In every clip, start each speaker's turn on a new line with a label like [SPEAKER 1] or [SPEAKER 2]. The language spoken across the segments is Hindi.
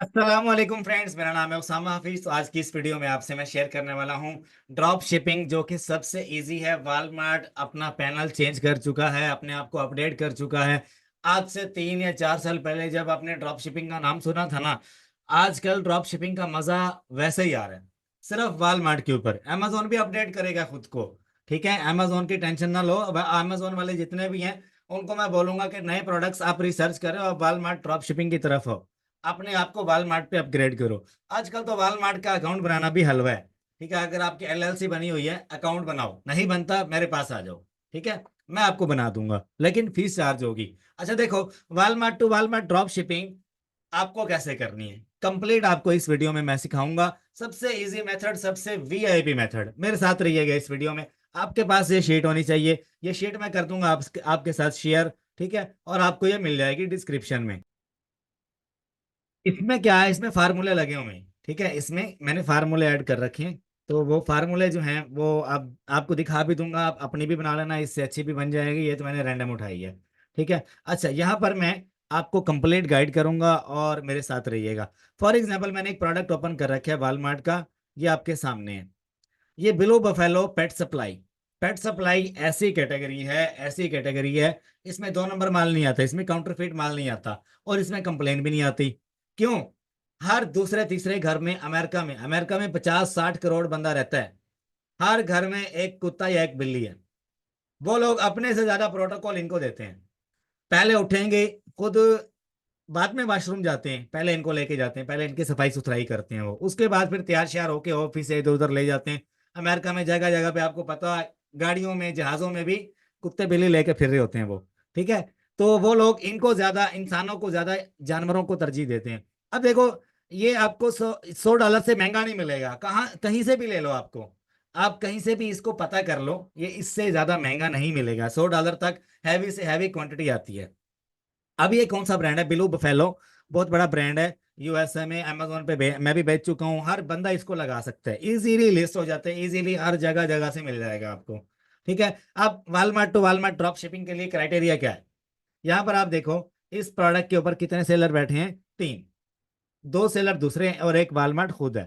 [SPEAKER 1] अस्सलाम वालेकुम फ्रेंड्स, मेरा नाम है उसामा हाफिज। तो आज की इस वीडियो में आपसे मैं शेयर करने वाला हूं ड्रॉप शिपिंग, जो कि सबसे इजी है। वॉलमार्ट अपना पैनल चेंज कर चुका है, अपने आप को अपडेट कर चुका है। आज से 3 या 4 साल पहले जब आपने ड्रॉप शिपिंग का नाम सुना था ना, आजकल ड्रॉप शिपिंग का मजा वैसे ही आ रहा है। सिर्फ वॉलमार्ट के ऊपर अमेजोन भी अपडेट करेगा खुद को। ठीक है, अमेजोन की टेंशन ना लो। अमेजोन वाले जितने भी हैं उनको मैं बोलूंगा कि नए प्रोडक्ट्स आप रिसर्च करें और वॉलमार्ट ड्रॉप शिपिंग की तरफ हो, अपने आप को वॉलमार्ट पे अपग्रेड करो। आजकल तो वॉलमार्ट का अकाउंट बनाना भी हलवा है। ठीक है, अगर आपकी एलएलसी बनी हुई है, अकाउंट बनाओ। नहीं बनता, मेरे पास आ जाओ। ठीक है, मैं आपको बना दूंगा, लेकिन फीस चार्ज होगी। अच्छा देखो, Walmart to Walmart drop shipping आपको कैसे करनी है कंप्लीट, आपको इस वीडियो में मैं सिखाऊंगा। सबसे इजी मेथड, सबसे वीआईपी मेथड। मेरे साथ रहिएगा इस वीडियो में। आपके पास ये शीट होनी चाहिए। ये शीट मैं कर दूंगा आपके साथ शेयर। ठीक है, और आपको ये मिल जाएगी डिस्क्रिप्शन में। इसमें क्या है, इसमें फार्मूले लगे हुए हैं। ठीक है, इसमें मैंने फार्मूले ऐड कर रखे हैं। तो वो फार्मूले जो हैं वो अब आपको दिखा भी दूंगा, आप अपनी भी बना लेना, इससे अच्छी भी बन जाएगी। ये तो मैंने रैंडम उठाई है। ठीक है, अच्छा यहाँ पर मैं आपको कंप्लीट गाइड करूंगा और मेरे साथ रहिएगा। फॉर एग्जाम्पल, मैंने एक प्रोडक्ट ओपन कर रखा है वॉलमार्ट का। ये आपके सामने है। ये ब्लू बफेलो पेट सप्लाई। पेट सप्लाई ऐसी कैटेगरी है, ऐसी कैटेगरी है, इसमें 2 नंबर माल नहीं आता, इसमें काउंटरफीट माल नहीं आता, और इसमें कंप्लेन भी नहीं आती। क्यों? हर दूसरे तीसरे घर में, अमेरिका में 50-60 करोड़ बंदा रहता है। हर घर में एक कुत्ता या एक बिल्ली है। वो लोग अपने से ज्यादा प्रोटोकॉल इनको देते हैं। पहले उठेंगे खुद, बाद में वॉशरूम जाते हैं, पहले इनको लेके जाते हैं, पहले इनकी सफाई सुथराई करते हैं वो, उसके बाद फिर तैयार श्यार होके ऑफिस से इधर उधर ले जाते हैं। अमेरिका में जगह जगह पे आपको पता है, गाड़ियों में जहाजों में भी कुत्ते बिल्ली लेके फिर रहे होते हैं वो। ठीक है, तो वो लोग इनको ज्यादा, इंसानों को ज्यादा जानवरों को तरजीह देते हैं। अब देखो, ये आपको 100 100 डॉलर से महंगा नहीं मिलेगा, कहाँ कहीं से भी ले लो आपको। आप कहीं से भी इसको पता कर लो, ये इससे ज्यादा महंगा नहीं मिलेगा। 100 डॉलर तक हैवी से हैवी क्वांटिटी आती है। अब ये कौन सा ब्रांड है? ब्लू बफेलो, बहुत बड़ा ब्रांड है। यूएसए में अमेजोन पे मैं भी बेच चुका हूँ। हर बंदा इसको लगा सकता है, इजीली लिस्ट हो जाते हैं, इजीली हर जगह जगह से मिल जाएगा आपको। ठीक है, अब Walmart to Walmart drop shipping के लिए क्राइटेरिया क्या है? यहाँ पर आप देखो, इस प्रोडक्ट के ऊपर कितने सेलर बैठे हैं? 3। 2 सेलर दूसरे हैं और एक वॉलमार्ट खुद है।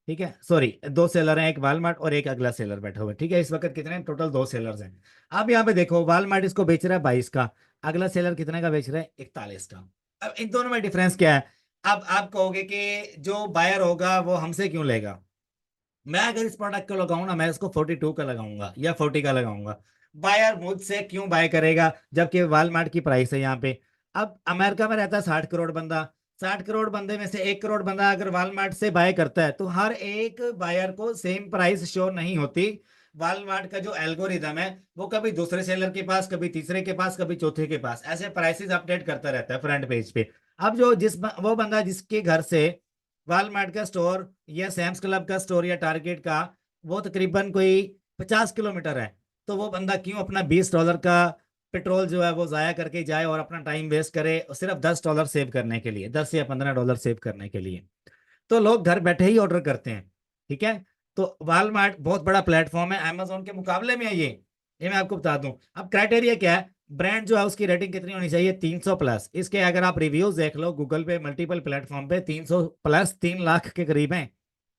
[SPEAKER 1] ठीक है, सॉरी, 2 सेलर हैं, एक वॉलमार्ट और एक अगला सेलर बैठा हुआ है। ठीक है, इस वक्त कितने टोटल 2 सेलर्स हैं। अब यहाँ पे देखो, वॉलमार्ट इसको बेच रहा है 22 का, अगला सेलर कितने का बेच रहा है? 41 का। अब इन दोनों में डिफरेंस क्या है? अब आप कहोगे कि जो बायर होगा वो हमसे क्यों लेगा। मैं अगर इस प्रोडक्ट को लगाऊं ना, मैं इसको 42 का लगाऊंगा या 40 का लगाऊंगा। बायर मुझसे क्यों बाय करेगा, जबकि वॉलमार्ट की प्राइस है यहाँ पे। अब अमेरिका में रहता है 60 करोड़ बंदा। 60 करोड़ बंदे में से 1 करोड़ बंदा अगर वॉलमार्ट से बाय करता है, तो हर एक बायर को सेम प्राइस शो नहीं होती। वॉलमार्ट का जो एल्गोरिदम है, वो कभी दूसरे सेलर के पास, कभी तीसरे के पास, कभी चौथे के पास, ऐसे प्राइसेस अपडेट करता रहता है फ्रंट पेज पे। अब जो वो बंदा जिसके घर से वॉलमार्ट का स्टोर या सैम्स क्लब का स्टोर या टारगेट का, वो तकरीबन कोई 50 किलोमीटर है, तो वो बंदा क्यों अपना 20 डॉलर का पेट्रोल जो है वो जाया करके जाए और अपना टाइम वेस्ट करे, और सिर्फ 10 डॉलर सेव करने के लिए, 10 या 15 डॉलर सेव करने के लिए। तो लोग घर बैठे ही ऑर्डर करते हैं। ठीक है, तो वॉलमार्ट बहुत बड़ा प्लेटफॉर्म है, अमेजोन के मुकाबले में है ये मैं आपको बता दूं। अब क्राइटेरिया क्या है? ब्रांड जो है उसकी रेटिंग कितनी होनी चाहिए? 300 प्लस। इसके अगर आप रिव्यूज देख लो गूगल पे, मल्टीपल प्लेटफॉर्म पे, 300 प्लस, 3 लाख के करीब है।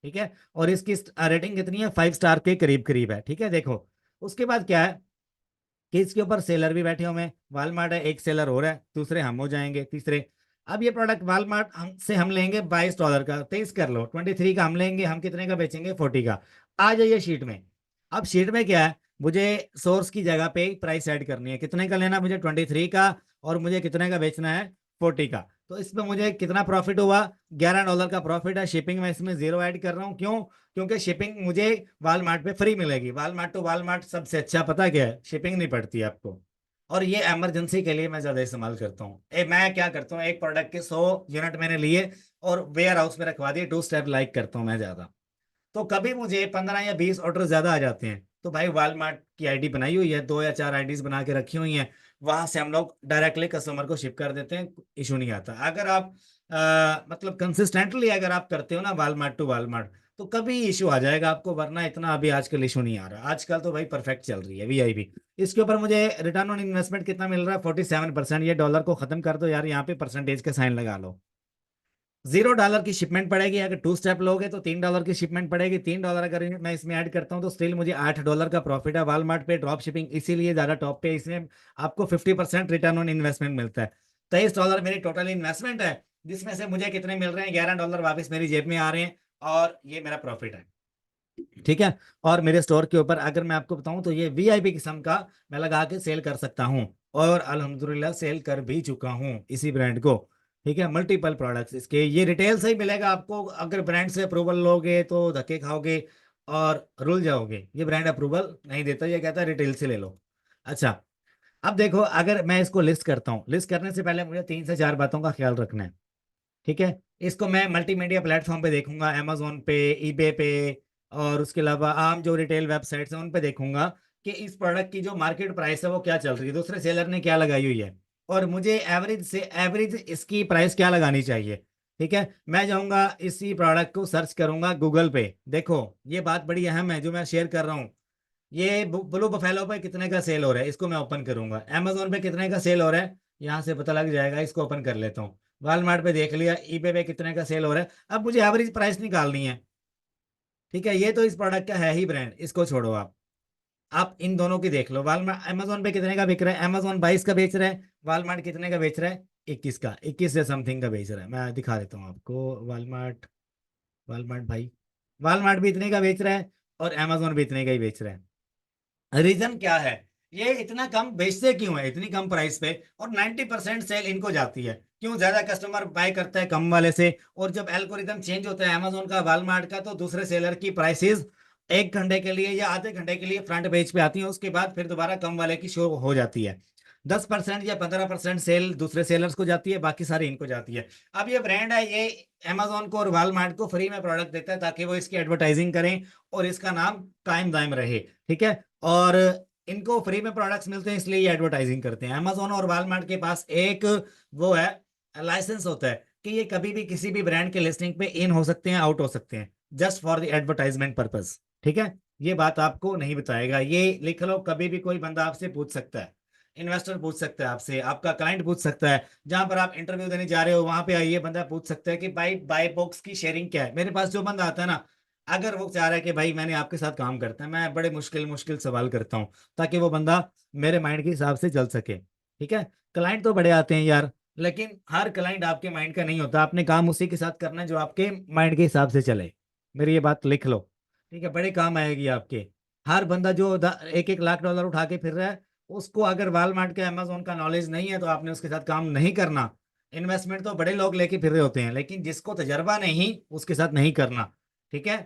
[SPEAKER 1] ठीक है, और इसकी रेटिंग कितनी है? 5 स्टार के करीब करीब है। ठीक है, देखो उसके बाद क्या है कि इसके ऊपर सेलर भी बैठे हुए हैं। वालमार्ट है, एक सेलर हो रहा है, दूसरे हम हो जाएंगे, तीसरे। अब ये प्रोडक्ट वालमार्ट हम लेंगे 22 डॉलर का, 23 कर लो, 23 का हम लेंगे, हम कितने का बेचेंगे? 40 का। आ जाइए शीट में। अब शीट में क्या है, मुझे सोर्स की जगह पे प्राइस ऐड करनी है। कितने का लेना मुझे? 23 का। और मुझे कितने का बेचना है? 40 का। तो इसमें मुझे कितना प्रॉफिट हुआ? 11 डॉलर का प्रॉफिट है। शिपिंग में इसमें जीरो ऐड कर रहा हूँ, क्यों? क्योंकि शिपिंग मुझे वालमार्ट पे फ्री मिलेगी। वालमार्ट टू वालमार्ट सबसे अच्छा पता क्या है? शिपिंग नहीं पड़ती आपको। और ये इमरजेंसी के लिए मैं ज्यादा इस्तेमाल करता हूँ। मैं क्या करता हूँ, एक प्रोडक्ट के 100 यूनिट मैंने लिए और वेयर हाउस में रखवा दिए। 2 स्टेप लाइक करता हूँ मैं ज्यादा। तो कभी मुझे 15 या 20 ऑर्डर ज्यादा आ जाते हैं, तो भाई वालमार्ट की आईडी बनाई हुई है, 2 या 4 आईडीज बना के रखी हुई हैं। वहां से हम लोग डायरेक्टली कस्टमर को शिप कर देते हैं, इशू नहीं आता। अगर आप मतलब कंसिस्टेंटली अगर आप करते हो ना वालमार्ट टू वालमार्ट, तो कभी इशू आ जाएगा आपको, वरना इतना अभी आजकल इशू नहीं आ रहा। आजकल तो भाई परफेक्ट चल रही है वीआईपी। इसके ऊपर मुझे रिटर्न ऑन इन्वेस्टमेंट कितना मिल रहा है? 47%। ये डॉलर को खत्म कर दो यार, यहाँ पे परसेंटेज का साइन लगा लो। $0 की शिपमेंट पड़ेगी। अगर 2 स्टेप लोगे तो $3 की शिपमेंट पड़ेगी। $3 अगर मैं इसमें ऐड करता हूँ तो स्टिल मुझे $8 का प्रॉफिट है। वॉलमार्ट पे ड्रॉप शिपिंग इसीलिए ज्यादा टॉप पे, इसमें आपको 50% रिटर्न ऑन इन्वेस्टमेंट मिलता है। $23 मेरी टोटल इन्वेस्टमेंट है, जिसमें से मुझे कितने मिल रहे हैं, $11 वापस मेरी जेब में आ रहे हैं, और ये मेरा प्रॉफिट है। ठीक है। और मेरे स्टोर के ऊपर अगर मैं आपको बताऊं तो ये वीआईपी किस्म का मैं लगा के सेल कर सकता हूं, और अल्हम्दुलिल्लाह सेल कर भी चुका हूं इसी ब्रांड को। ठीक है, मल्टीपल प्रोडक्ट्स इसके, ये रिटेल से ही मिलेगा आपको। अगर ब्रांड से अप्रूवल लोगे तो धक्के खाओगे और रुल जाओगे। ये ब्रांड अप्रूवल नहीं देता, ये कहता है रिटेल से ले लो। अच्छा, अब देखो, अगर मैं इसको लिस्ट करता हूँ, लिस्ट करने से पहले मुझे 3 से 4 बातों का ख्याल रखना है। ठीक है, इसको मैं मल्टीमीडिया प्लेटफॉर्म पे देखूंगा, अमेजोन पे, ईबे पे, और उसके अलावा आम जो रिटेल वेबसाइट्स हैं उन पे देखूंगा कि इस प्रोडक्ट की जो मार्केट प्राइस है वो क्या चल रही है, दूसरे सेलर ने क्या लगाई हुई है, और मुझे एवरेज से एवरेज इसकी प्राइस क्या लगानी चाहिए। ठीक है, मैं जाऊंगा इसी प्रोडक्ट को सर्च करूंगा गूगल पे। देखो, ये बात बड़ी अहम है जो मैं शेयर कर रहा हूँ। ये ब्लू बफेलो पे कितने का सेल हो रहा है, इसको मैं ओपन करूंगा। अमेजोन पे कितने का सेल हो रहा है, यहाँ से पता लग जाएगा, इसको ओपन कर लेता हूँ। वॉलमार्ट पे देख लिया, ईबे पे कितने का सेल हो रहा है। अब मुझे एवरेज प्राइस निकालनी है। ठीक है, ये तो इस प्रोडक्ट का है ही ब्रांड, इसको छोड़ो आप इन दोनों की देख लो। वॉलमार्ट अमेजोन पे कितने का बिक रहा है, अमेजोन 22 का बेच रहा है, वॉलमार्ट कितने का बेच रहा है, 21 का, 21 से समथिंग का बेच रहा है। मैं दिखा देता हूँ आपको। वॉलमार्ट, वॉलमार्ट भाई, वॉलमार्ट भी इतने का बेच रहा है और अमेजोन भी इतने का ही बेच रहा है। रीजन क्या है, ये इतना कम बेचते क्यों है इतनी कम प्राइस पे, और 90% सेल इनको जाती है क्यों, ज्यादा कस्टमर बाय करता है कम वाले से। और जब एल्गोरिदम चेंज होता है अमेजोन का, वॉलमार्ट का, तो दूसरे सेलर की प्राइसेस 1 घंटे के लिए या आधे घंटे के लिए फ्रंट पेज पे आती है, उसके बाद फिर दोबारा कम वाले की शो हो जाती है। 10% या 15% सेल दूसरे सेलर्स को जाती है, बाकी सारी इनको जाती है। अब ये ब्रांड है, ये अमेजोन को और वॉलमार्ट को फ्री में प्रोडक्ट देता है ताकि वो इसकी एडवर्टाइजिंग करें और इसका नाम कायम दायम रहे। ठीक है, और इनको फ्री में प्रोडक्ट्स मिलते हैं इसलिए ये एडवर्टाइजिंग करते हैं। अमेजोन और वॉलमार्ट के पास एक वो है, लाइसेंस होता है कि ये कभी भी किसी भी ब्रांड के लिस्टिंग पे इन हो सकते हैं, आउट हो सकते हैं, just for the advertisement purpose. ठीक है, ये बात आपको नहीं बताएगा, ये लिख लो, कभी भी कोई बंदा आपसे पूछ सकता है, इन्वेस्टर पूछ सकता है आपसे, आपका क्लाइंट पूछ सकता है, जहां पर आप इंटरव्यू देने जा रहे हो वहां पे आइए, बंदा पूछ सकता है कि भाई बाय बॉक्स की शेयरिंग क्या है। मेरे पास जो बंदा आता है ना, अगर वो चाह रहा है कि भाई मैंने आपके साथ काम करता है, मैं बड़े मुश्किल मुश्किल सवाल करता हूँ ताकि वो बंदा मेरे माइंड के हिसाब से चल सके। ठीक है, क्लाइंट तो बड़े आते हैं यार, लेकिन हर क्लाइंट आपके माइंड का नहीं होता। आपने काम उसी के साथ करना है जो आपके माइंड के हिसाब से चले। मेरी ये बात लिख लो। ठीक है, बड़े काम आएगी आपके। हर बंदा जो $1-1 लाख उठा के फिर रहा है, उसको अगर वॉलमार्ट का, अमेजोन का नॉलेज नहीं है तो आपने उसके साथ काम नहीं करना। इन्वेस्टमेंट तो बड़े लोग लेके फिर रहे होते हैं, लेकिन जिसको तजर्बा नहीं उसके साथ नहीं करना। ठीक है,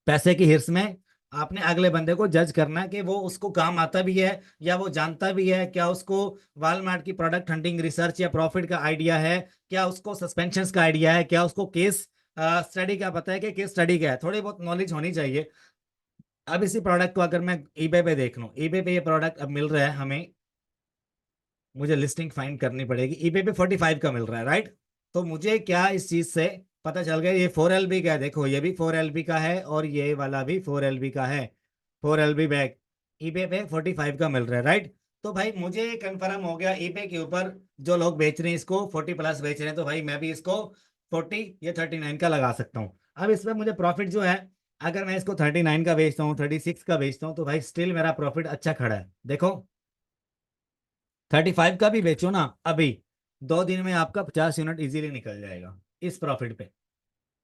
[SPEAKER 1] पैसे की हिर्स में आपने अगले बंदे को जज करना है कि वो उसको काम आता भी है या वो जानता भी है, क्या उसको वॉलमार्ट की प्रोडक्ट हंटिंग रिसर्च या प्रॉफिट का आइडिया है, क्या उसको सस्पेंशन का आइडिया है, क्या उसको केस स्टडी का पता है कि केस स्टडी क्या है, थोड़ी बहुत नॉलेज होनी चाहिए। अब इसी प्रोडक्ट को अगर मैं ईबे पे देख लूँ, ईबे पे ये प्रोडक्ट अब मिल रहा है हमें, मुझे लिस्टिंग फाइंड करनी पड़ेगी, ईबे पे 45 का मिल रहा है, राइट। तो मुझे क्या इस चीज से पता चल गया, ये 4 LB का है, देखो ये भी 4 LB का है और ये वाला भी 4 LB का है। 4 LB बैग ईबे पे 45 का मिल रहा है, राइट। तो भाई मुझे कंफर्म हो गया, ईबे के ऊपर जो लोग बेच रहे हैं इसको 40+ बेच रहे हैं, तो भाई मैं भी इसको 40 या 39 का लगा सकता हूँ। अब इसमें मुझे प्रॉफिट जो है, अगर मैं इसको 39 का बेचता हूँ, 36 का बेचता हूँ, तो भाई स्टिल मेरा प्रॉफिट अच्छा खड़ा है। देखो, 35 का भी बेचो ना अभी, 2 दिन में आपका 50 यूनिट इजीली निकल जाएगा इस प्रॉफिट पे।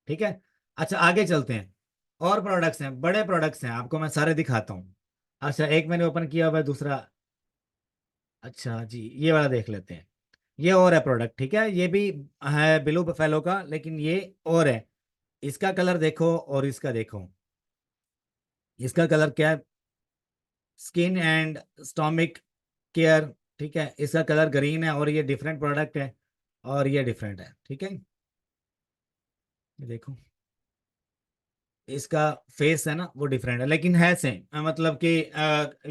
[SPEAKER 1] ठीक है, अच्छा आगे चलते हैं। और प्रोडक्ट्स हैं, बड़े प्रोडक्ट्स हैं, आपको मैं सारे दिखाता हूँ। अच्छा, एक मैंने ओपन किया हुआ है, दूसरा, अच्छा जी, ये वाला देख लेते हैं। ये और है प्रोडक्ट, ठीक है, ये भी है ब्लू बफेलो का, लेकिन ये और है। इसका कलर देखो और इसका देखो, इसका कलर क्या है, स्किन एंड स्टोमिक केयर। ठीक है, इसका कलर ग्रीन है और ये डिफरेंट प्रोडक्ट है और ये डिफरेंट है। ठीक है, ये देखो, इसका फेस है ना वो डिफरेंट है लेकिन है सेम, मतलब कि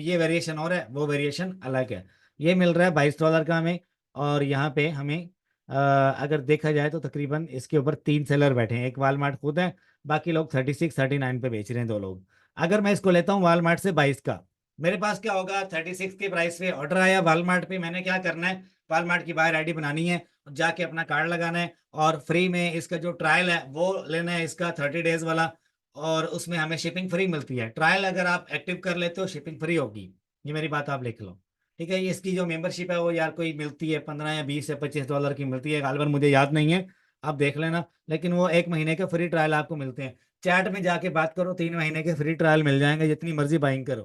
[SPEAKER 1] ये वेरिएशन और है, वो वेरिएशन अलग है। ये मिल रहा है $22 का हमें, और यहाँ पे हमें अगर देखा जाए तो तकरीबन इसके ऊपर 3 सेलर बैठे हैं, एक वालमार्ट खुद है, बाकी लोग 36-39 पे बेच रहे हैं, 2 लोग। अगर मैं इसको लेता हूँ वालमार्ट से 22 का, मेरे पास क्या होगा, 36 की प्राइस पे ऑर्डर आया वालमार्ट पे, मैंने क्या करना है, वालमार्ट की बायर आईडी बनानी है जाके अपना कार्ड लगाना है, और फ्री में इसका जो ट्रायल है वो लेना है, इसका 30 डेज वाला। और उसमें हमें शिपिंग फ्री मिलती है। ट्रायल अगर आप एक्टिव कर लेते हो, शिपिंग फ्री होगी। ये मेरी बात आप लिख लो। ठीक है, ये इसकी जो मेंबरशिप है वो यार कोई मिलती है 15 या 20 या 25 डॉलर की मिलती है, गालवर मुझे याद नहीं है, आप देख लेना। लेकिन वो 1 महीने के फ्री ट्रायल आपको मिलते हैं। चैट में जाके बात करो, 3 महीने के फ्री ट्रायल मिल जाएंगे, जितनी मर्जी बाइंग करो,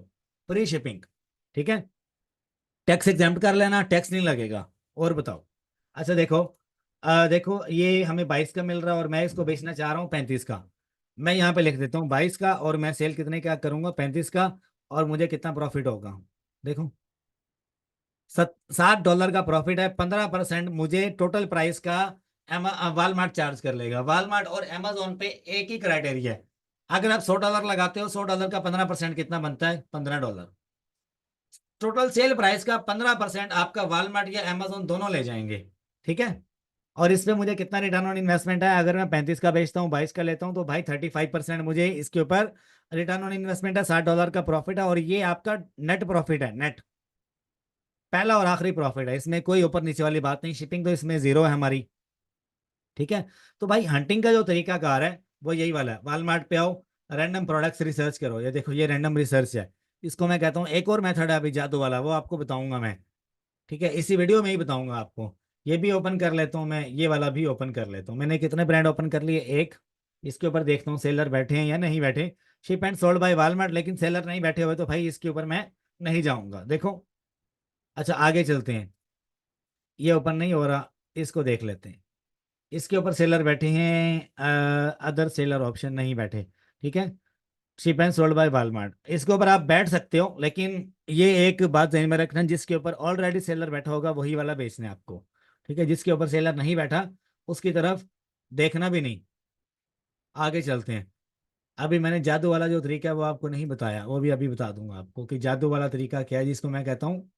[SPEAKER 1] फ्री शिपिंग। ठीक है, टैक्स एग्जाम्प्ट कर लेना, टैक्स नहीं लगेगा। और बताओ। अच्छा देखो, देखो ये हमें 22 का मिल रहा है और मैं इसको बेचना चाह रहा हूँ 35 का। मैं यहाँ पे लिख देता हूँ 22 का, और मैं सेल कितने का करूंगा, 35 का। और मुझे कितना प्रॉफिट होगा, देखो, $7 का प्रॉफिट है। 15% मुझे टोटल प्राइस का वालमार्ट चार्ज कर लेगा। वालमार्ट और अमेजोन पे एक ही क्राइटेरिया है, अगर आप $100 लगाते हो, $100 का 15% कितना बनता है, $15। टोटल सेल प्राइस का 15% आपका वालमार्ट या अमेजोन दोनों ले जाएंगे। ठीक है, और इसमें मुझे कितना रिटर्न ऑन इन्वेस्टमेंट है, अगर मैं 35 का बेचता हूँ, 22 का लेता हूँ, तो भाई 35% मुझे इसके ऊपर रिटर्न ऑन इन्वेस्टमेंट है। $60 का प्रॉफिट है, और ये आपका नेट प्रॉफिट है, नेट, पहला और आखिरी प्रॉफिट है। इसमें कोई ऊपर नीचे वाली बात नहीं, शिपिंग तो इसमें जीरो है हमारी। ठीक है, तो भाई हंटिंग का जो तरीका कार है वो यही वाला है। वालमार्ट पे आओ, रैंडम प्रोडक्ट्स रिसर्च करो, ये देखो ये रैंडम रिसर्च है। इसको मैं कहता हूँ, एक और मेथड है अभी जादू वाला, वो आपको बताऊंगा मैं। ठीक है, इसी वीडियो में ही बताऊंगा आपको। ये भी ओपन कर लेता हूँ मैं, ये वाला भी ओपन कर लेता हूँ। मैंने कितने ब्रांड ओपन कर लिए, एक। इसके ऊपर देखता हूँ सेलर बैठे हैं या नहीं बैठे। Ship and sold by Walmart, लेकिन सेलर नहीं बैठे हुए, तो भाई इसके ऊपर मैं नहीं जाऊंगा, देखो। अच्छा आगे चलते हैं, ये ओपन नहीं हो रहा, इसको देख लेते हैं। इसके ऊपर सेलर बैठे हैं, अदर सेलर ऑप्शन नहीं बैठे। ठीक है, ship and sold by Walmart, इसके ऊपर आप बैठ सकते हो, लेकिन ये एक बात ध्यान में रखना, जिसके ऊपर ऑलरेडी सेलर बैठा होगा वही वाला बेचना है आपको। ठीक है, जिसके ऊपर सेलर नहीं बैठा उसकी तरफ देखना भी नहीं। आगे चलते हैं। अभी मैंने जादू वाला जो तरीका है वो आपको नहीं बताया, वो भी अभी बता दूंगा आपको कि जादू वाला तरीका क्या है, जिसको मैं कहता हूँ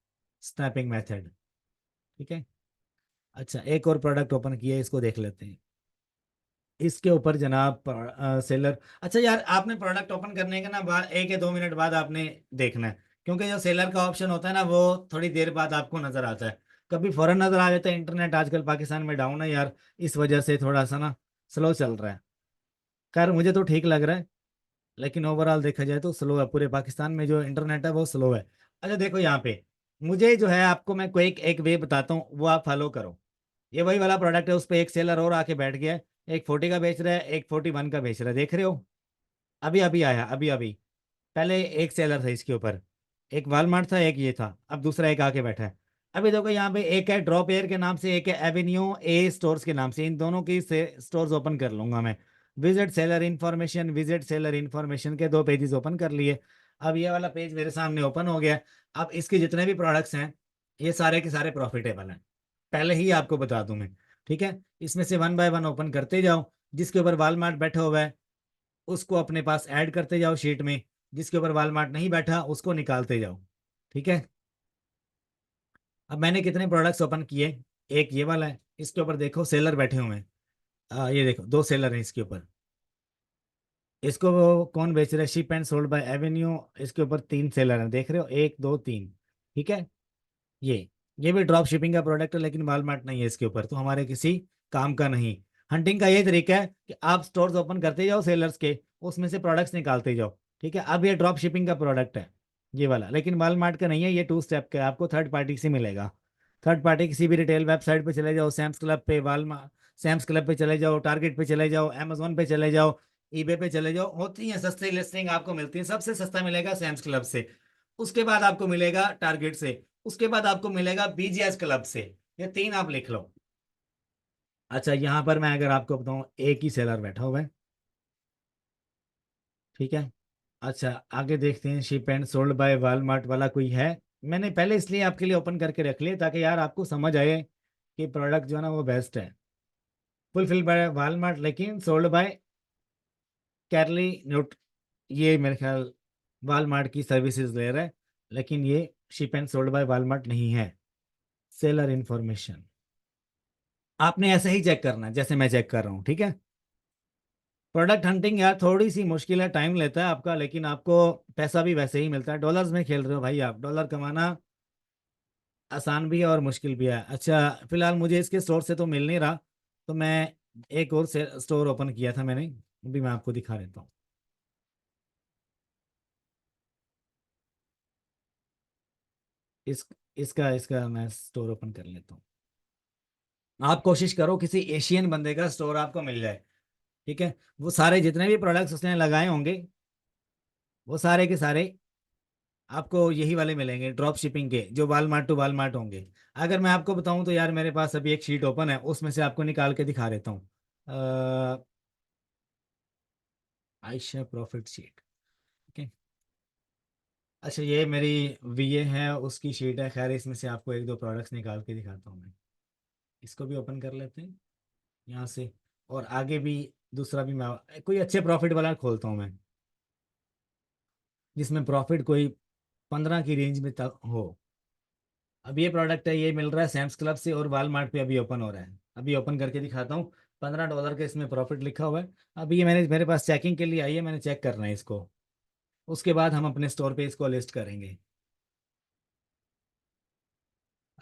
[SPEAKER 1] स्नैपिंग मेथड। ठीक है, अच्छा एक और प्रोडक्ट ओपन किया है, इसको देख लेते हैं। इसके ऊपर जनाब सेलर, अच्छा यार आपने प्रोडक्ट ओपन करने के ना बाद 1 या 2 मिनट बाद आपने देखना है, क्योंकि जो सेलर का ऑप्शन होता है ना वो थोड़ी देर बाद आपको नजर आता है। कभी फौरन नजर आ जाता है, इंटरनेट आजकल पाकिस्तान में डाउन है यार, इस वजह से थोड़ा सा ना स्लो चल रहा है। खैर मुझे तो ठीक लग रहा है, लेकिन ओवरऑल देखा जाए तो स्लो है, पूरे पाकिस्तान में जो इंटरनेट है वो स्लो है। अच्छा देखो यहाँ पे, मुझे जो है आपको मैं कोई एक वे बताता हूँ, वो आप फॉलो करो। ये वही वाला प्रोडक्ट है, उस पर एक सेलर और आके बैठ गया है, एक 40 का बेच रहा है, एक 41 का बेच रहा है, देख रहे हो। अभी अभी आया, अभी अभी। पहले एक सेलर था इसके ऊपर, एक वालमार्ट था, एक ये था, अब दूसरा एक आके बैठा है। अभी देखो यहाँ पे एक है ड्रॉप एयर के नाम से, एक है एवेन्यू ए स्टोर्स के नाम से, इन दोनों की स्टोर्स ओपन कर लूंगा मैं। Visit seller information, visit seller information के 2 पेजेस ओपन कर लिए। अब ये वाला पेज मेरे सामने ओपन हो गया। अब इसके जितने भी प्रोडक्ट्स हैं ये सारे के सारे प्रॉफिटेबल हैं, पहले ही आपको बता दूं मैं। ठीक है, इसमें से वन बाय वन ओपन करते जाओ। जिसके ऊपर वालमार्ट बैठा हुआ है उसको अपने पास ऐड करते जाओ शीट में, जिसके ऊपर वालमार्ट नहीं बैठा उसको निकालते जाओ। ठीक है, अब मैंने कितने प्रोडक्ट्स ओपन किए, एक ये वाला है, इसके ऊपर देखो सेलर बैठे हुए हैं। ये देखो 2 सेलर हैं इसके ऊपर। इसको वो कौन बेच रहा है, ship and sold by Avenue, इसके ऊपर 3 सेलर हैं, देख रहे हो, 1 2 3। ठीक है, ये ये भी ड्रॉप शिपिंग का प्रोडक्ट है, लेकिन वालमार्ट नहीं है इसके ऊपर, तो हमारे किसी काम का नहीं। हंटिंग का ये तरीका है कि आप स्टोर्स ओपन करते जाओ सेलर्स के, उसमें से प्रोडक्ट्स निकालते जाओ। ठीक है, अब ये ड्रॉप शिपिंग का प्रोडक्ट है ये वाला, लेकिन वालमार्ट का नहीं है, ये 2 स्टेप का है, आपको थर्ड पार्टी से मिलेगा। थर्ड पार्टी किसी भी रिटेल वेबसाइट पे चले जाओ, सैम्स क्लब पे, वालमार्ट, सैम्स क्लब पे चले जाओ, टारगेट पे चले जाओ, अमेजोन पे चले जाओ, ईबे पे चले जाओ, होती है सस्ती लिस्टिंग आपको मिलती है। सबसे सस्ता मिलेगा सैम्स क्लब से, उसके बाद आपको मिलेगा टारगेट से, उसके बाद आपको मिलेगा बीजीएस क्लब से। ये 3 आप लिख लो। अच्छा यहाँ पर मैं अगर आपको बताऊं, एक ही सेलर बैठा हुआ है। ठीक है, अच्छा आगे देखते हैं, ship and sold by Walmart वाला कोई है। मैंने पहले इसलिए आपके लिए ओपन करके रख लिया ताकि यार आपको समझ आए कि प्रोडक्ट जो है ना वो बेस्ट है। फुलफिल बाय वालमार्ट, लेकिन सोल्ड बाय कैरली न्यूट, ये मेरे ख्याल वालमार्ट की सर्विसेज ले रहा है, लेकिन ये ship and sold by Walmart नहीं है। सेलर इंफॉर्मेशन आपने ऐसे ही चेक करना है जैसे मैं चेक कर रहा हूँ। ठीक है, प्रोडक्ट हंटिंग यार थोड़ी सी मुश्किल है, टाइम लेता है आपका, लेकिन आपको पैसा भी वैसे ही मिलता है। डॉलर्स में खेल रहे हो भाई आप, डॉलर कमाना आसान भी है और मुश्किल भी है। अच्छा, फिलहाल मुझे इसके स्टोर से तो मिल नहीं रहा, तो मैं एक और स्टोर ओपन किया था मैंने, अभी मैं आपको दिखा देता हूँ। इस इसका इसका मैं स्टोर ओपन कर लेता हूँ। आप कोशिश करो किसी एशियन बंदे का स्टोर आपको मिल जाए, ठीक है। वो सारे जितने भी प्रोडक्ट्स उसने लगाए होंगे, वो सारे के सारे आपको यही वाले मिलेंगे, ड्रॉप शिपिंग के, जो वालमार्ट टू वालमार्ट होंगे। अगर मैं आपको बताऊं तो यार, मेरे पास अभी एक शीट ओपन है, उसमें से आपको निकाल के दिखा देता हूँ। आयशा प्रॉफिट शीट, ठीक है। अच्छा, ये मेरी वीए है उसकी शीट है। खैर, इसमें से आपको एक दो प्रोडक्ट्स निकाल के दिखाता हूँ मैं। इसको भी ओपन कर लेते हैं यहाँ से, और आगे भी दूसरा भी मैं कोई अच्छे प्रॉफिट वाला खोलता हूँ मैं, जिसमें प्रॉफिट कोई 15 की रेंज में तक हो। अब ये प्रोडक्ट है, ये मिल रहा है सैम्स क्लब से और वालमार्ट पे अभी ओपन हो रहा है। अभी ओपन करके दिखाता हूँ। $15 का इसमें प्रॉफिट लिखा हुआ है। अभी ये मेरे पास चेकिंग के लिए आई है, मैंने चेक करना है इसको। उसके बाद हम अपने स्टोर पे इसको लिस्ट करेंगे।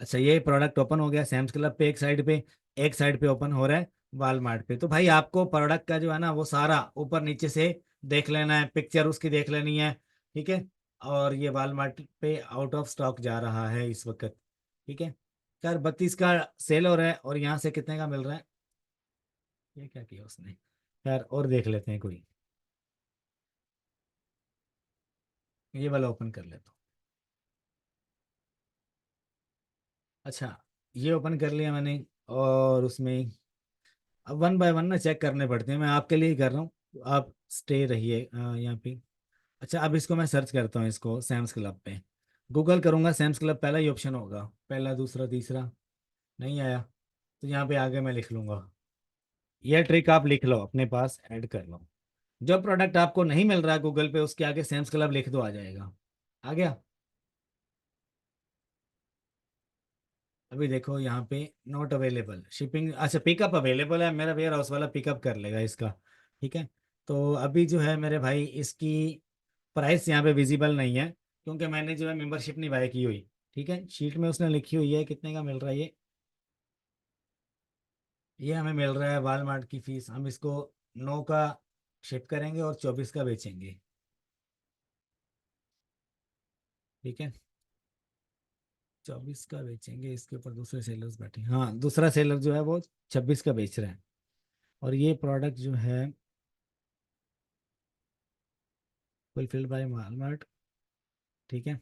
[SPEAKER 1] अच्छा, ये प्रोडक्ट ओपन हो गया सैम्स क्लब पे एक साइड पे, एक साइड पे ओपन हो रहा है वालमार्ट पे। तो भाई आपको प्रोडक्ट का जो है ना, वो सारा ऊपर नीचे से देख लेना है, पिक्चर उसकी देख लेनी है, ठीक है। और ये वालमार्ट पे आउट ऑफ स्टॉक जा रहा है इस वक्त, ठीक है। खैर, 32 का सेल हो रहा है, और यहाँ से कितने का मिल रहा है, ये क्या किया उसने। खैर, और देख लेते हैं कोई, ये वाला ओपन कर लेता हूँ। अच्छा, ये ओपन कर लिया मैंने, और उसमें अब वन बाय वन ना चेक करने पड़ते हैं, मैं आपके लिए ही कर रहा हूँ, तो आप स्टे रहिए यहाँ पे। अच्छा, अब इसको मैं सर्च करता हूँ, इसको सैम्स क्लब पे गूगल करूंगा, सैम्स क्लब पहला ही ऑप्शन होगा, पहला दूसरा तीसरा, नहीं आया, तो यहाँ पे आगे मैं लिख लूंगा। ये ट्रिक आप लिख लो, अपने पास ऐड कर लो। जो प्रोडक्ट आपको नहीं मिल रहा है गूगल पे, उसके आगे सैम्स क्लब लिख दो, आ जाएगा। आ गया। अभी देखो यहाँ पे, नॉट अवेलेबल शिपिंग, अच्छा पिकअप अवेलेबल है, मेरा वेयर हाउस वाला पिकअप कर लेगा इसका, ठीक है। तो अभी जो है मेरे भाई, इसकी प्राइस यहाँ पे विजिबल नहीं है, क्योंकि मैंने जो है मेंबरशिप नहीं बाय की हुई, ठीक है। शीट में उसने लिखी हुई है कितने का मिल रहा है ये हमें मिल रहा है वालमार्ट की फीस, हम इसको 9 का शिप करेंगे और 24 का बेचेंगे, ठीक है। 24 का बेचेंगे, इसके ऊपर दूसरे सेलर्स बैठे, हाँ दूसरा सेलर जो है वो 26 का बेच रहा है। और ये प्रोडक्ट जो है फुलफिल्ड बाय वालमार्ट, ठीक है।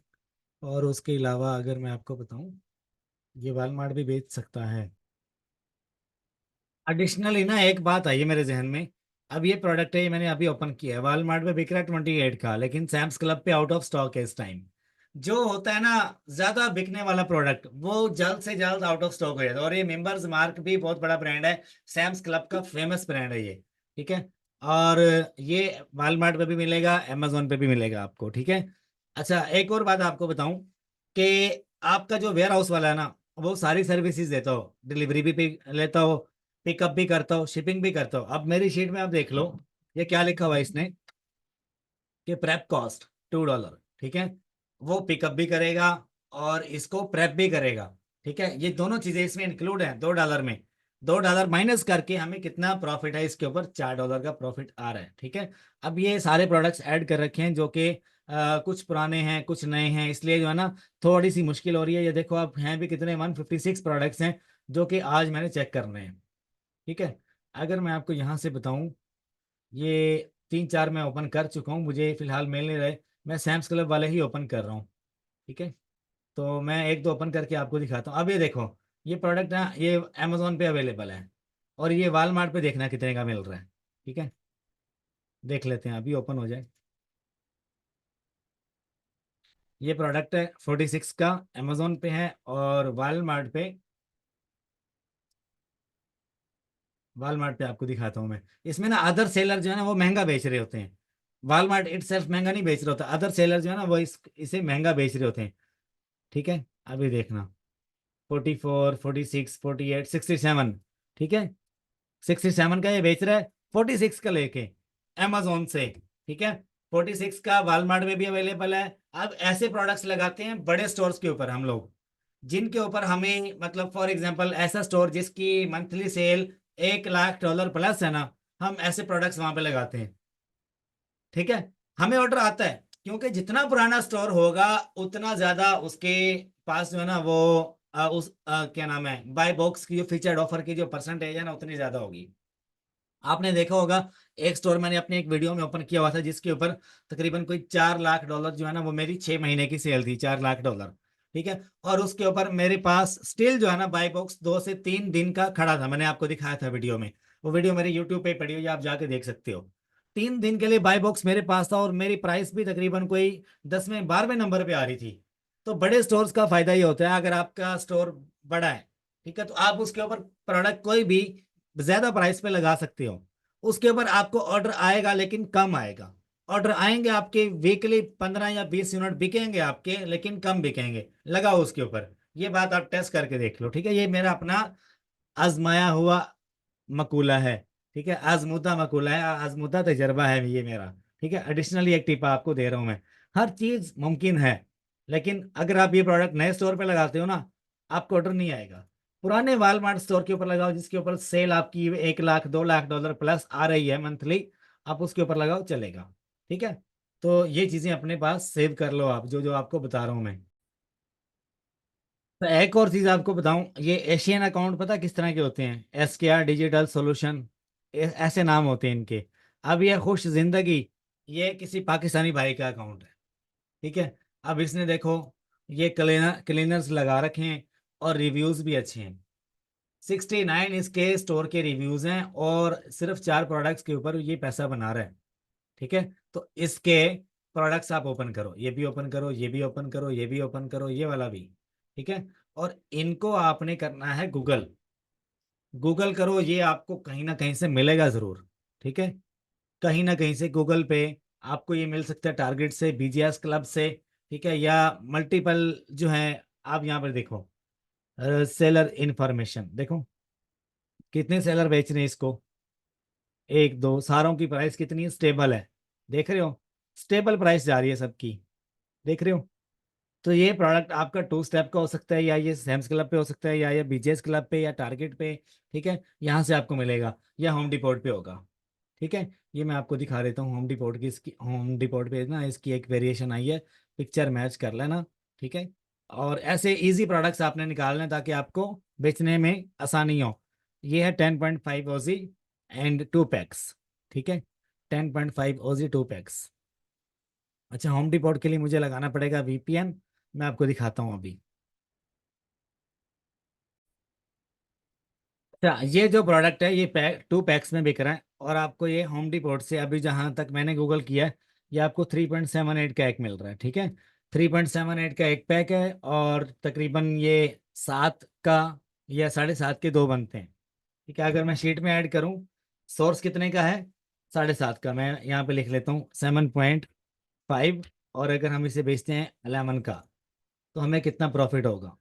[SPEAKER 1] और उसके अलावा अगर मैं आपको बताऊं, ये वालमार्ट भी बेच सकता है। एडिशनली ना एक बात आई है मेरे जहन में, अब ये प्रोडक्ट है, ये मैंने अभी ओपन किया है, वालमार्ट पे बिक रहा है 28 का, लेकिन सैम्स क्लब पे आउट ऑफ स्टॉक है इस टाइम। जो होता है ना, ज्यादा बिकने वाला प्रोडक्ट वो जल्द से जल्द आउट ऑफ स्टॉक हो जाता है। और ये मेंबर्स मार्क भी बहुत बड़ा ब्रांड है, सैम्स क्लब का फेमस ब्रांड है ये, ठीक है। और ये वालमार्ट पे भी मिलेगा, amazon पे भी मिलेगा आपको, ठीक है। अच्छा, एक और बात आपको बताऊं कि आपका जो वेयर हाउस वाला है ना, वो सारी सर्विसेज देता हो, डिलीवरी भी लेता हो, पिकअप भी करता हो, शिपिंग भी करता हो। अब मेरी शीट में आप देख लो, ये क्या लिखा हुआ है इसने, कि प्रेप कॉस्ट $2, ठीक है। वो पिकअप भी करेगा और इसको प्रेप भी करेगा, ठीक है। ये दोनों चीजें इसमें इंक्लूड हैं $2 में। $2 माइनस करके हमें कितना प्रॉफिट है इसके ऊपर, $4 का प्रॉफिट आ रहा है, ठीक है। अब ये सारे प्रोडक्ट्स ऐड कर रखे हैं, जो कि कुछ पुराने हैं कुछ नए हैं, इसलिए जो है ना, थोड़ी सी मुश्किल हो रही है। ये देखो आप, हैं भी कितने, 156 प्रोडक्ट्स हैं, जो कि आज मैंने चेक करने हैं, ठीक है। अगर मैं आपको यहाँ से बताऊँ, ये 3 4 मैं ओपन कर चुका हूँ, मुझे फिलहाल मिल नहीं रहे, मैं सैम्स क्लब वाले ही ओपन कर रहा हूँ, ठीक है। तो मैं एक दो ओपन करके आपको दिखाता हूँ। अब ये देखो, ये प्रोडक्ट ना, ये अमेजोन पे अवेलेबल है, और ये वालमार्ट पे देखना कितने का मिल रहा है, ठीक है। देख लेते हैं, अभी ओपन हो जाए। ये प्रोडक्ट है 46 का, अमेजोन पे है, और वालमार्ट पे आपको दिखाता हूँ मैं। इसमें ना अदर सेलर जो है ना, वो महंगा बेच रहे होते हैं। वालमार्ट इटसेल्फ महंगा नहीं बेच रहा होता, अदर सेलर जो है ना, वो इसे महंगा बेच रहे होते हैं, ठीक है। अभी देखना, 44 46 48 67, ठीक है। 67 का ये बेच रहा है, 46 का लेके amazon से, ठीक है। 46 का वालमार्ट में भी अवेलेबल है। अब ऐसे प्रोडक्ट्स लगाते हैं बड़े स्टोर्स के ऊपर हम लोग, जिनके ऊपर हमें मतलब फॉर एग्जांपल ऐसा स्टोर जिसकी मंथली सेल $1 लाख प्लस है ना, हम ऐसे प्रोडक्ट्स वहां पे लगाते हैं। ठीक है, हमें ऑर्डर आता है क्योंकि जितना पुराना स्टोर होगा उतना ज्यादा उसके पास जो है ना वो क्या नाम है, बाय बॉक्स की जो फीचर्ड ऑफर की जो परसेंटेज है ना उतनी ज्यादा होगी। आपने देखा होगा, एक स्टोर मैंने अपने एक वीडियो में ओपन किया हुआ था जिसके ऊपर तकरीबन कोई $4 लाख जो है ना वो मेरी 6 महीने की सेल थी, $4 लाख। ठीक है, और उसके ऊपर मेरे पास स्टिल जो है ना बाई बॉक्स 2 से 3 दिन का खड़ा था, मैंने आपको दिखाया था वीडियो में। वो वीडियो मेरे यूट्यूब पे पड़ी हुई है, आप जाके देख सकते हो। 3 दिन के लिए बाई बॉक्स मेरे पास था और मेरी प्राइस भी तकरीबन कोई 10वें 12वें नंबर पे आ रही थी। तो बड़े स्टोर्स का फायदा ये होता है, अगर आपका स्टोर बड़ा है, ठीक है, तो आप उसके ऊपर प्रोडक्ट कोई भी ज्यादा प्राइस पे लगा सकते हो। उसके ऊपर आपको ऑर्डर आएगा लेकिन कम आएगा। ऑर्डर आएंगे आपके वीकली 15 या 20 यूनिट बिकेंगे आपके, लेकिन कम बिकेंगे। लगाओ उसके ऊपर, ये बात आप टेस्ट करके देख लो। ठीक है, ये मेरा अपना आजमाया हुआ मकूला है। ठीक है, आजमूदा मकूला है, आजमूदा तजर्बा है ये मेरा। ठीक है, एडिशनली एक टिप आपको दे रहा हूं मैं। हर चीज मुमकिन है, लेकिन अगर आप ये प्रोडक्ट नए स्टोर पे लगाते हो ना, आपको ऑर्डर नहीं आएगा। पुराने वालमार्ट स्टोर के ऊपर लगाओ जिसके ऊपर सेल आपकी $1 लाख 2 लाख प्लस आ रही है मंथली, आप उसके ऊपर लगाओ, चलेगा। ठीक है, तो ये चीजें अपने पास सेव कर लो आप, जो जो आपको बता रहा हूँ मैं। तो एक और चीज आपको बताऊं, ये एशियन अकाउंट पता किस तरह के होते हैं? SKR डिजिटल सॉल्यूशन, ऐसे नाम होते हैं इनके। अब ये खुश जिंदगी, ये किसी पाकिस्तानी भाई का अकाउंट है। ठीक है, अब इसने देखो, ये क्लीनर्स लगा रखे हैं और रिव्यूज भी अच्छे हैं। 69 इसके स्टोर के रिव्यूज हैं और सिर्फ 4 प्रोडक्ट्स के ऊपर ये पैसा बना रहा है। ठीक है, तो इसके प्रोडक्ट्स आप ओपन करो, ये भी ओपन करो, ये भी ओपन करो, ये भी ओपन करो, ये वाला भी। ठीक है, और इनको आपने करना है गूगल। गूगल करो, ये आपको कहीं ना कहीं से मिलेगा जरूर। ठीक है, कहीं ना कहीं से गूगल पे आपको ये मिल सकता है, टारगेट से, BGS क्लब से। ठीक है, या मल्टीपल जो है, आप यहाँ पर देखो, सेलर इंफॉर्मेशन देखो, कितने सेलर बेच रहे हैं इसको, एक दो, सारों की प्राइस कितनी स्टेबल है, देख रहे हो? स्टेबल प्राइस जा रही है सबकी, देख रहे हो? तो ये प्रोडक्ट आपका 2 स्टेप का हो सकता है, या ये सैम्स क्लब पे हो सकता है, या ये BGS क्लब पे, या टारगेट पे। ठीक है, यहाँ से आपको मिलेगा, या होम डिपोट पे होगा। ठीक है, ये मैं आपको दिखा देता हूँ होम डिपोट की। इसकी होम डिपोट पे ना इसकी एक वेरिएशन आई है, पिक्चर मैच कर लेना। ठीक है, और ऐसे इजी प्रोडक्ट्स आपने निकालने हैं ताकि आपको बेचने में आसानी हो। ये है 10.5 OZ एंड 2 पैक्स। ठीक है, 10.5 OZ 2 पैक्स। अच्छा, होम डिपोट के लिए मुझे लगाना पड़ेगा VPN, मैं आपको दिखाता हूँ अभी। अच्छा, ये जो प्रोडक्ट है ये 2 पैक्स में बिक रहा है, और आपको ये होम डिपोट से अभी जहां तक मैंने गूगल किया है, ये आपको 3.78 का एक मिल रहा है। ठीक है, 3.78 का एक पैक है, और तकरीबन ये 7 का या 7.5 के दो बनते हैं। ठीक है, अगर मैं शीट में ऐड करूं, सोर्स कितने का है? 7.5 का। मैं यहाँ पे लिख लेता हूँ 7.5, और अगर हम इसे बेचते हैं 11 का, तो हमें कितना प्रॉफिट होगा?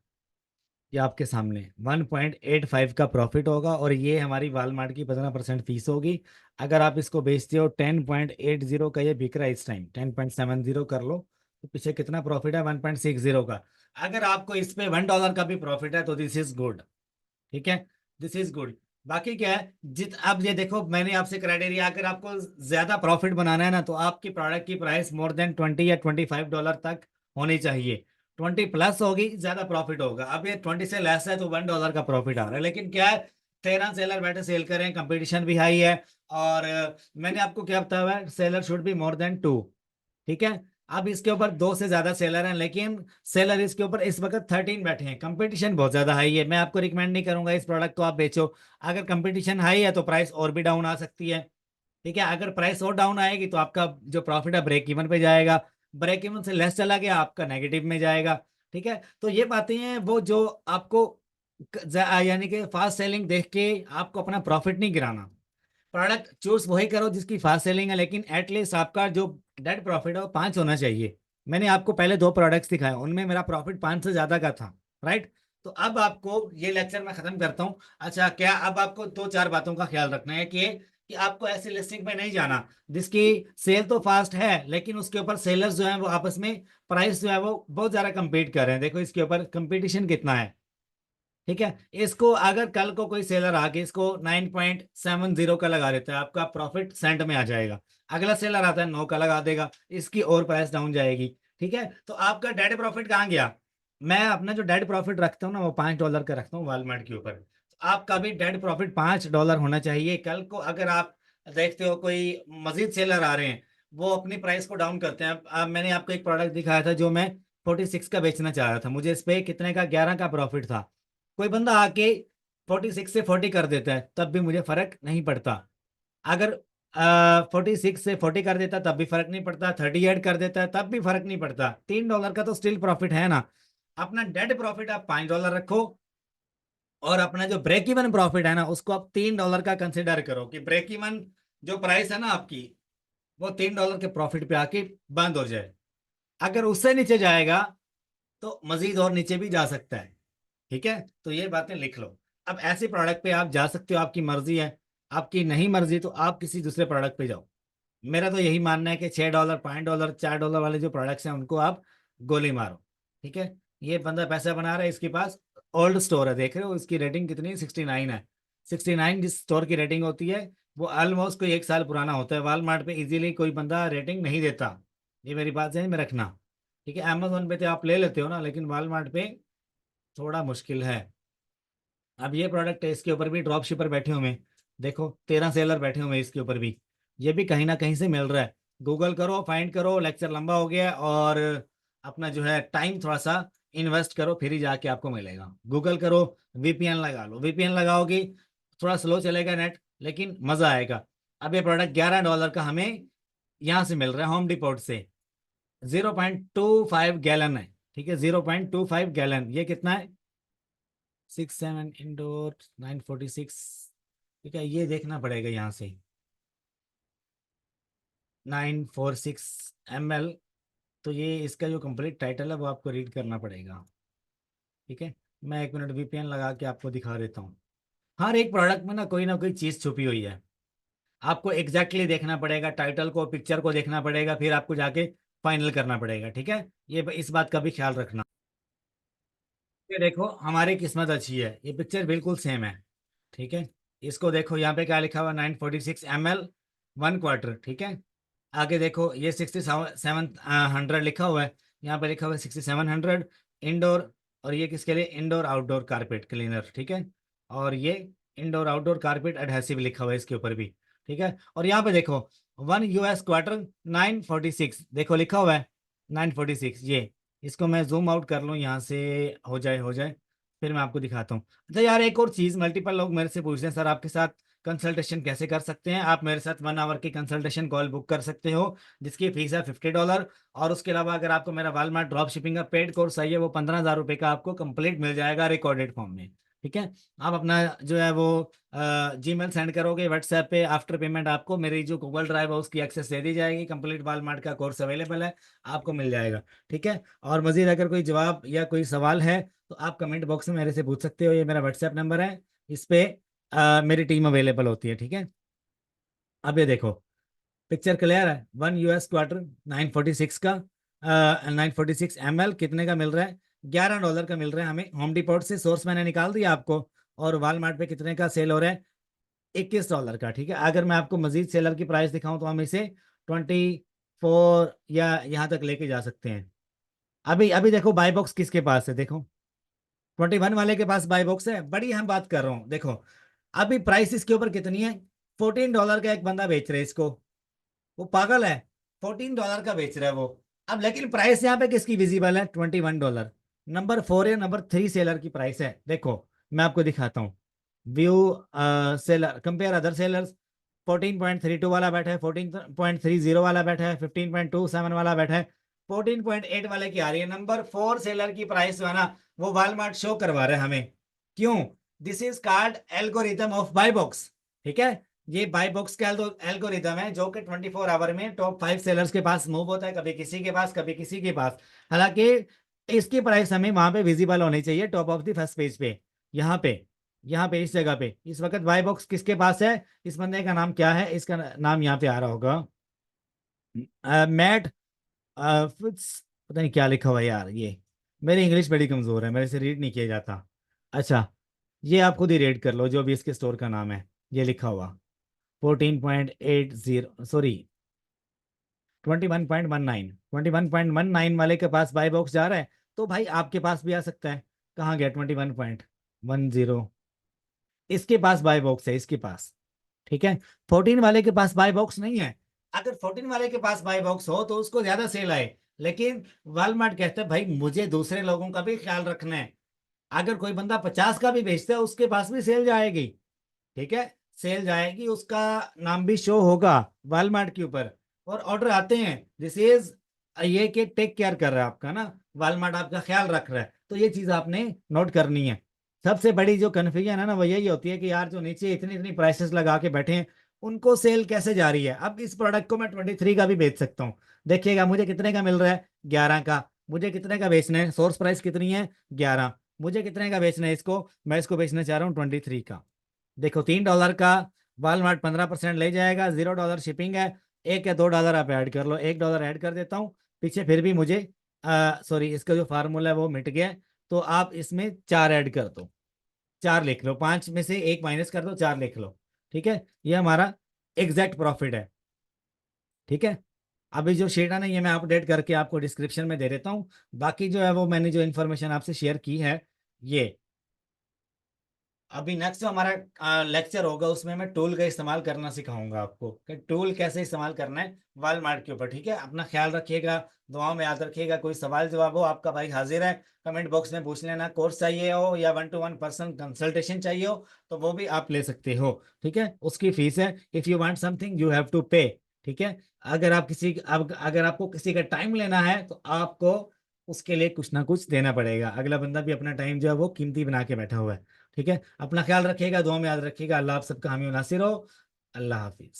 [SPEAKER 1] ये आपके सामने 1.85 का प्रॉफिट होगा, और ये हमारी वॉलमार्ट की 15% फीस होगी। अगर आप इसको बेचते हो 10.80 का, ये बिक रहा है इस टाइम 10.70 कर लो, तो पीछे कितना प्रॉफिट है? 1.60 का। अगर आपको इस पे $1 का भी प्रॉफिट है तो दिस इज गुड। ठीक है, दिस इज गुड। बाकी क्या है, अब ये देखो, मैंने आपसे क्राइटेरिया, अगर आपको ज्यादा प्रॉफिट बनाना है ना, तो आपकी प्रोडक्ट की प्राइस मोर देन 20 या $25 तक होनी चाहिए। 20 प्लस होगी, ज्यादा प्रॉफिट होगा। अब ये 20 से लेस है तो $1 का प्रॉफिट आ रहा है, लेकिन क्या है, 13 सेलर बैठे सेल करें, कंपटीशन भी हाई है। और मैंने आपको क्या बताया हुआ है, seller should be more than 2। ठीक है, अब इसके ऊपर 2 से ज्यादा सेलर हैं, लेकिन सेलर इसके ऊपर इस वक्त 13 बैठे हैं, कंपटीशन बहुत ज्यादा हाई है। मैं आपको रिकमेंड नहीं करूंगा इस प्रोडक्ट को आप बेचो। अगर कंपटीशन हाई है तो प्राइस और भी डाउन आ सकती है। ठीक है, अगर प्राइस और डाउन आएगी तो आपका जो प्रॉफिट है ब्रेक इवन पे जाएगा, ब्रेक इवन से लेस चला गया आपका नेगेटिव में जाएगा। ठीक है, तो ये बातें हैं वो जो आपको यानी कि फास्ट सेलिंग देख के आपको अपना प्रॉफिट नहीं गिराना। प्रोडक्ट चूज वही करो जिसकी फास्ट सेलिंग है, लेकिन एटलीस्ट आपका जो नेट प्रॉफिट है वो 5 होना चाहिए। मैंने आपको पहले 2 प्रोडक्ट्स दिखाए, उनमें मेरा प्रॉफिट 5 से ज्यादा का था। राइट, तो अब आपको ये लेक्चर मैं खत्म करता हूँ। अच्छा, क्या अब आपको 2 4 बातों का ख्याल रखना है कि कि आपको ऐसी लिस्टिंग पे नहीं जाना जिसकी सेल तो फास्ट है लेकिन उसके ऊपर सेलर्स जो है वो आपस में प्राइस जो है वो बहुत ज्यादा compete कर रहे हैं। देखो इसके ऊपर कंपटीशन कितना है। ठीक है, इसको अगर कल को कोई सेलर आके इसको 9.70 का लगा देता है, आपका प्रॉफिट सेंट में आ जाएगा। अगला सेलर आता है 9 का लगा देगा, इसकी और प्राइस डाउन जाएगी। ठीक है, तो आपका डेड प्रॉफिट कहाँ गया? मैं अपना जो डेड प्रॉफिट रखता हूँ ना वो $5 का रखता हूँ वॉलमार्ट के ऊपर। तो आपका भी डेड प्रॉफिट $5 होना चाहिए। कल को अगर आप देखते हो कोई मजीद सेलर आ रहे हैं, वो अपनी प्राइस को डाउन करते हैं। अब मैंने आपको एक प्रोडक्ट दिखाया था जो मैं 46 का बेचना चाह रहा था, मुझे इस पे कितने का, 11 का प्रॉफिट था। कोई बंदा आके 46 से 40 कर देता है तब भी मुझे फर्क नहीं पड़ता। अगर 46 से 40 कर देता तब भी फर्क नहीं पड़ता, 38 कर देता है तब भी फर्क नहीं पड़ता। $3 का तो स्टिल प्रॉफिट है ना। अपना डेड प्रॉफिट आप $5 रखो, और अपना जो ब्रेक इवन प्रॉफिट है ना उसको आप $3 का कंसिडर करो कि ब्रेक इवन जो प्राइस है ना आपकी, वो $3 के प्रॉफिट पे आके बंद हो जाए। अगर उससे नीचे जाएगा तो मजीद और नीचे भी जा सकता है। ठीक है, तो ये बातें लिख लो। अब ऐसे प्रोडक्ट पे आप जा सकते हो, आपकी मर्जी है। आपकी नहीं मर्जी तो आप किसी दूसरे प्रोडक्ट पे जाओ। मेरा तो यही मानना है कि $6, $5, $4 वाले जो प्रोडक्ट्स हैं उनको आप गोली मारो। ठीक है, ये बंदा पैसा बना रहा है, इसके पास ओल्ड स्टोर है, देख रहे हो इसकी रेटिंग कितनी, 69 है। 69 जिस स्टोर की रेटिंग होती है वो ऑलमोस्ट कोई 1 साल पुराना होता है। वॉलमार्ट पे इजीली कोई बंदा रेटिंग नहीं देता, ये मेरी बात ध्यान में रखना। ठीक है, अमेजोन पे तो आप ले लेते हो ना, लेकिन वॉलमार्ट पे थोड़ा मुश्किल है। अब ये प्रोडक्ट है, इसके ऊपर भी ड्रॉप शिपर बैठे हुए हैं। देखो 13 सेलर बैठे हुए हैं इसके ऊपर भी। ये भी कहीं ना कहीं से मिल रहा है। गूगल करो, फाइंड करो, लेक्चर लंबा हो गया, और अपना जो है टाइम थोड़ा सा इन्वेस्ट करो, फिर ही जाके आपको मिलेगा। गूगल करो, वीपीएन लगा लो, वीपीएन लगाओगे थोड़ा स्लो चलेगा नेट, लेकिन मजा आएगा। अब ये प्रोडक्ट $11 का हमें यहाँ से मिल रहा है, होम डिपोट से। 0.25 गैलन है। ठीक है, 0.25 गैलन, ये कितना है, 67 इंडोर 946। ठीक है, ये देखना पड़ेगा यहाँ से, 946 ml। तो ये इसका जो कंप्लीट टाइटल है वो आपको रीड करना पड़ेगा। ठीक है, मैं 1 मिनट वीपीएन लगा के आपको दिखा देता हूँ। हर एक प्रोडक्ट में ना कोई चीज़ छुपी हुई है। आपको एग्जैक्टली देखना पड़ेगा, टाइटल को, पिक्चर को देखना पड़ेगा, फिर आपको जाके फाइनल करना पड़ेगा। ठीक है, ये इस बात का भी ख्याल रखना। ये देखो हमारी किस्मत अच्छी है, ये पिक्चर बिल्कुल सेम है। ठीक है, इसको देखो यहाँ पे क्या लिखा हुआ, 946 ml 1 क्वार्टर। ठीक है, आगे देखो ये 6700 लिखा हुआ है, यहाँ पे लिखा हुआ है 6700 इंडोर। और ये किसके लिए, इंडोर आउटडोर कारपेट क्लीनर। ठीक है, और ये इंडोर आउटडोर कारपेट एडहेसिव लिखा हुआ है इसके ऊपर भी। ठीक है, और यहाँ पे देखो 1 US क्वार्टर 946 देखो लिखा हुआ है, 946। ये इसको मैं जूम आउट कर लूँ यहाँ से, हो जाए, फिर मैं आपको दिखाता हूँ। अच्छा यार, एक और चीज़, मल्टीपल लोग मेरे से पूछते हैं सर आपके साथ कंसल्टेशन कैसे कर सकते हैं। आप मेरे साथ 1 आवर की कंसल्टेशन कॉल बुक कर सकते हो, जिसकी फीस है $50। और उसके अलावा अगर आपको मेरा वालमार्ट ड्रॉप शिपिंग का पेड कोर्स चाहिए, वो 15,000 रुपये का आपको कंप्लीट मिल जाएगा रिकॉर्डेड फॉर्म में। ठीक है, आप अपना जो है वो जीमेल सेंड करोगे व्हाट्सएप पे, आफ्टर पेमेंट आपको मेरी जो गूगल ड्राइव है उसकी एक्सेस दे दी जाएगी। कंप्लीट वालमार्ट का कोर्स अवेलेबल है, आपको मिल जाएगा। ठीक है, और मजीद अगर कोई जवाब या कोई सवाल है तो आप कमेंट बॉक्स में मेरे से पूछ सकते हो, ये मेरा व्हाट्सएप नंबर है, इस पे मेरी टीम अवेलेबल होती है। ठीक है, अब ये देखो पिक्चर क्लियर है। 1 US क्वार्टर 946 का, 946 ml कितने का मिल रहा है, $11 का मिल रहा है हमें होम डिपोट से। सोर्स मैंने निकाल दिया आपको। और वालमार्ट पे कितने का सेल हो रहा है, $21 का। ठीक है, अगर मैं आपको मजीद सेलर की प्राइस दिखाऊं तो हम इसे 24 या यहाँ तक लेके जा सकते हैं। अभी अभी देखो बाय बॉक्स किसके पास है, देखो 21 वाले के पास बाय बॉक्स है, बड़ी हम बात कर रहा हूँ। देखो अभी प्राइस इसके ऊपर कितनी है, $14 का एक बंदा बेच रहा है इसको, वो पागल है, $14 का बेच रहा है वो। अब लेकिन प्राइस यहाँ पे किसकी विजिबल है, $21। नंबर 4 या नंबर 3 सेलर की प्राइस है, देखो मैं आपको दिखाता हूँ। View seller, compare other sellers. 14.32 वाला बैठा है, 14.30 वाला बैठा है, 15.27 वाला बैठा है, 14.8 वाले की आ रही है। नंबर 4 सेलर की प्राइस जो है ना वो वालमार्ट शो करवा रहे हैं हमें। क्यों? This is called algorithm of buy box. ठीक है, ये बाय बॉक्स का एल्गोरिथम है जो कि 24 आवर में टॉप 5 सेलर्स के पास मूव होता है, कभी किसी के पास कभी किसी के पास। हालांकि इसकी प्राइस हमें वहां पे विजिबल होनी चाहिए, top of the first page पे, यहाँ पे। यहाँ पे इस जगह पे इस वक्त बाय बॉक्स किसके पास है? इस बंदे का नाम क्या है? इसका नाम यहाँ पे आ रहा होगा, मैट पता नहीं क्या लिखा हुआ है यार, ये मेरी इंग्लिश बड़ी कमजोर है, मेरे से रीड नहीं किया जाता। अच्छा, ये आप खुद ही रीड कर लो जो भी इसके स्टोर का नाम है, ये लिखा हुआ 14.80, सॉरी 21.19, 21.19 वाले के पास बाय बॉक्स जा रहा है, तो भाई आपके पास भी आ सकता है। कहाँ गया 21.10? इसके पास बाय बॉक्स है, इसके पास। ठीक है, 14 वाले के पास बाय बॉक्स नहीं है। अगर 14 वाले के पास बाय बॉक्स हो तो उसको ज्यादा सेल आए, लेकिन वॉलमार्ट कहता है भाई मुझे दूसरे लोगों का भी ख्याल रखना है। अगर कोई बंदा 50 का भी बेचता है उसके पास भी सेल जाएगी। ठीक है, सेल जाएगी, उसका नाम भी शो होगा वॉलमार्ट के ऊपर, और ऑर्डर आते हैं। दिस इज ये कि टेक केयर कर रहा है आपका ना, वॉलमार्ट आपका ख्याल रख रहा है, तो ये चीज आपने नोट करनी है। सबसे बड़ी जो कन्फ्यूजन है ना वो यही होती है कि यार जो नीचे इतनी इतनी प्राइसेस लगा के बैठे हैं उनको सेल कैसे जा रही है। अब इस प्रोडक्ट को मैं 23 का भी बेच सकता हूँ। देखिएगा मुझे कितने का मिल रहा है, 11 का। मुझे कितने का बेचना है, सोर्स प्राइस कितनी है, 11। मुझे कितने का बेचना है इसको, मैं इसको बेचना चाह रहा हूँ 23 का। देखो $3 का, वॉलमार्ट 15% ले जाएगा, $0 शिपिंग है। $1 या $2 आप ऐड कर लो, $1 ऐड कर देता हूँ पीछे, फिर भी मुझे सॉरी इसका जो फार्मूला है वो मिट गया। तो आप इसमें 4 ऐड कर दो, 4 लिख लो, 5 में से 1 माइनस कर दो, 4 लिख लो। ठीक है, ये हमारा एग्जैक्ट प्रॉफिट है। ठीक है, अभी जो शीट है ना ये मैं अपडेट करके आपको डिस्क्रिप्शन में दे देता हूँ। बाकी जो है वो मैंने जो इन्फॉर्मेशन आपसे शेयर की है, ये अभी नेक्स्ट जो हमारा लेक्चर होगा उसमें मैं टूल का इस्तेमाल करना सिखाऊंगा आपको कि टूल कैसे इस्तेमाल करना है वॉलमार्ट के ऊपर। ठीक है, अपना ख्याल रखिएगा, दुआओं में याद रखिएगा। कोई सवाल जवाब हो आपका भाई हाजिर है, कमेंट बॉक्स में पूछ लेना। कोर्स चाहिए हो या 1-to-1 पर्सन कंसल्टेशन चाहिए हो तो वो भी आप ले सकते हो। ठीक है, उसकी फीस है, if you want something you have to pay. ठीक है, अगर आपको किसी का टाइम लेना है तो आपको उसके लिए कुछ ना कुछ देना पड़ेगा। अगला बंदा भी अपना टाइम जो है वो कीमती बना के बैठा हुआ है। ठीक है, अपना ख्याल रखिएगा, दुआ में याद रखिएगा। अल्लाह आप सबका हामी नासिर हो। अल्लाह हाफिज।